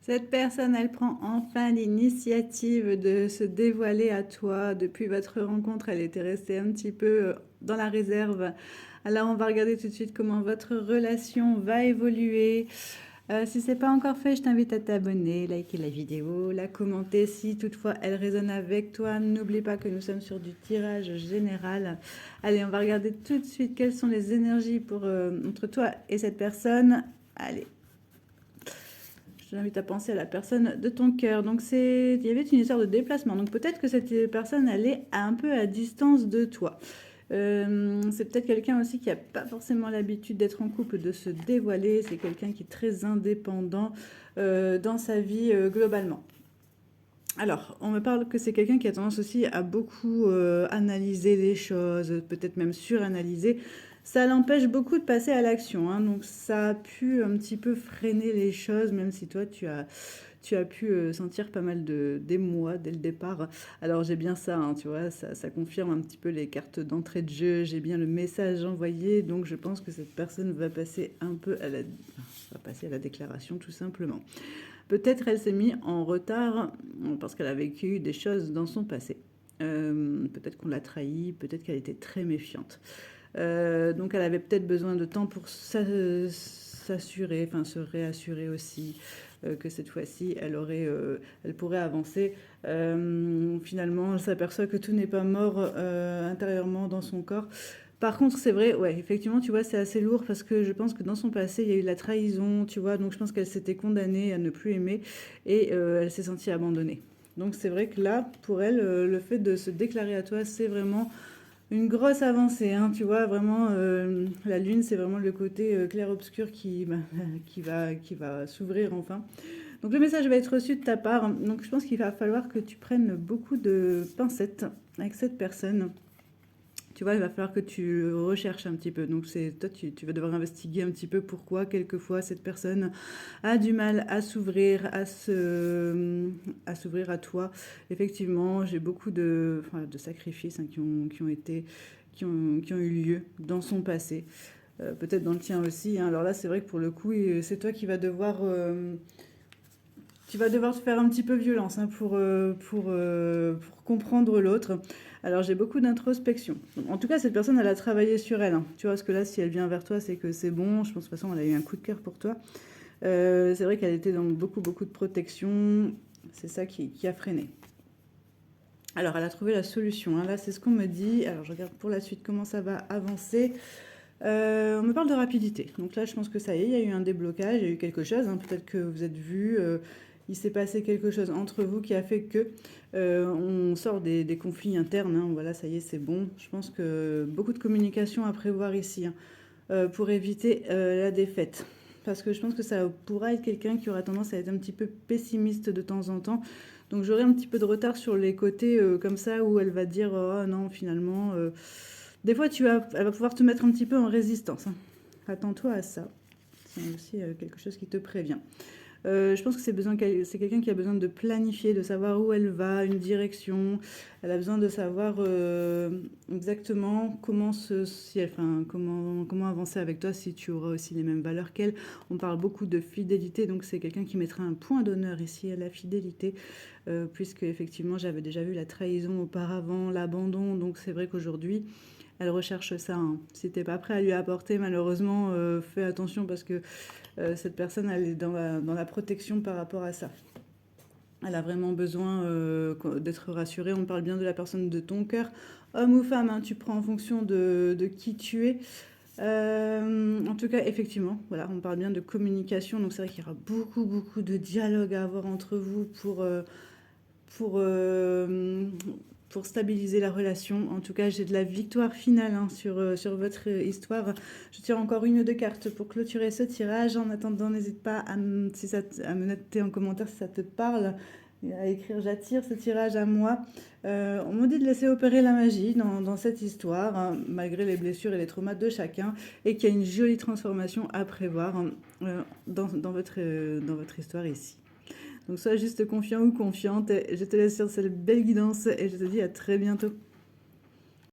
Cette personne, elle prend enfin l'initiative de se dévoiler à toi. Depuis votre rencontre, elle était restée un petit peu dans la réserve. Alors, on va regarder tout de suite comment votre relation va évoluer. Si c'est pas encore fait, je t'invite à t'abonner, liker la vidéo, la commenter si toutefois elle résonne avec toi. N'oublie pas que nous sommes sur du tirage général. Allez, on va regarder tout de suite quelles sont les énergies entre toi et cette personne. Allez, je t'invite à penser à la personne de ton cœur. Donc il y avait une histoire de déplacement. Donc peut-être que cette personne, elle est un peu à distance de toi. C'est peut-être quelqu'un aussi qui n'a pas forcément l'habitude d'être en couple, de se dévoiler. C'est quelqu'un qui est très indépendant dans sa vie globalement. Alors, on me parle que c'est quelqu'un qui a tendance aussi à beaucoup analyser les choses, peut-être même suranalyser. Ça l'empêche beaucoup de passer à l'action, hein, donc ça a pu un petit peu freiner les choses, même si toi tu as pu sentir pas mal d'émoi dès le départ. Alors j'ai bien ça, hein, tu vois, ça confirme un petit peu les cartes d'entrée de jeu, j'ai bien le message envoyé, donc je pense que cette personne va passer un peu va passer à la déclaration tout simplement. Peut-être elle s'est mise en retard parce qu'elle a vécu des choses dans son passé. Peut-être qu'on l'a trahi, peut-être qu'elle était très méfiante. Donc elle avait peut-être besoin de temps pour s'assurer, enfin se réassurer aussi que cette fois-ci elle pourrait avancer. Finalement, elle s'aperçoit que tout n'est pas mort intérieurement dans son corps. Par contre, c'est vrai, ouais, effectivement, tu vois, c'est assez lourd parce que je pense que dans son passé, il y a eu de la trahison, tu vois, donc je pense qu'elle s'était condamnée à ne plus aimer et elle s'est sentie abandonnée. Donc c'est vrai que là, pour elle, le fait de se déclarer à toi, c'est vraiment une grosse avancée, hein, tu vois, vraiment, la lune, c'est vraiment le côté clair-obscur qui va s'ouvrir enfin. Donc le message va être reçu de ta part, donc je pense qu'il va falloir que tu prennes beaucoup de pincettes avec cette personne. Tu vois, il va falloir que tu recherches un petit peu. Donc, tu vas devoir investiguer un petit peu pourquoi, quelquefois, cette personne a du mal à s'ouvrir, à s'ouvrir à toi. Effectivement, j'ai beaucoup de sacrifices hein, qui ont eu lieu dans son passé. Peut-être dans le tien aussi, hein. Alors là, c'est vrai que pour le coup, c'est toi qui vas devoir tu vas devoir te faire un petit peu violence hein, pour comprendre l'autre. Alors j'ai beaucoup d'introspection. En tout cas, cette personne, elle a travaillé sur elle, hein. Tu vois, parce que là, si elle vient vers toi, c'est que c'est bon. Je pense de toute façon, elle a eu un coup de cœur pour toi. C'est vrai qu'elle était dans beaucoup de protection. C'est ça qui a freiné. Alors, elle a trouvé la solution, hein. Là, c'est ce qu'on me dit. Alors, je regarde pour la suite comment ça va avancer. On me parle de rapidité. Donc là, je pense que ça y est, il y a eu un déblocage, il y a eu quelque chose, hein. Peut-être que vous êtes vus, il s'est passé quelque chose entre vous qui a fait que on sort des conflits internes, hein. Voilà, ça y est, c'est bon. Je pense que beaucoup de communication à prévoir ici, hein, pour éviter la défaite. Parce que je pense que ça pourra être quelqu'un qui aura tendance à être un petit peu pessimiste de temps en temps. Donc j'aurai un petit peu de retard sur les côtés comme ça où elle va dire oh non finalement des fois elle va pouvoir te mettre un petit peu en résistance, hein. Attends-toi à ça. C'est aussi quelque chose qui te prévient. Je pense que c'est quelqu'un qui a besoin de planifier, de savoir où elle va, une direction. Elle a besoin de savoir exactement comment avancer avec toi si tu auras aussi les mêmes valeurs qu'elle. On parle beaucoup de fidélité, donc c'est quelqu'un qui mettra un point d'honneur ici à la fidélité, puisque effectivement j'avais déjà vu la trahison auparavant, l'abandon, donc c'est vrai qu'aujourd'hui elle recherche ça, hein. Si t'es pas prêt à lui apporter, malheureusement, fais attention parce que cette personne, elle est dans la protection par rapport à ça. Elle a vraiment besoin d'être rassurée. On parle bien de la personne de ton cœur. Homme ou femme, hein, tu prends en fonction de qui tu es. En tout cas, effectivement, voilà, on parle bien de communication. Donc c'est vrai qu'il y aura beaucoup de dialogue à avoir entre vous pour, euh, pour stabiliser la relation. En tout cas, j'ai de la victoire finale hein, sur votre histoire. Je tire encore une ou deux cartes pour clôturer ce tirage. En attendant, n'hésite pas à me noter en commentaire si ça te parle. À écrire j'attire ce tirage à moi. On me dit de laisser opérer la magie dans cette histoire, hein, malgré les blessures et les traumas de chacun, et qu'il y a une jolie transformation à prévoir hein, dans votre histoire ici. Donc sois juste confiant ou confiante. Je te laisse sur cette belle guidance et je te dis à très bientôt.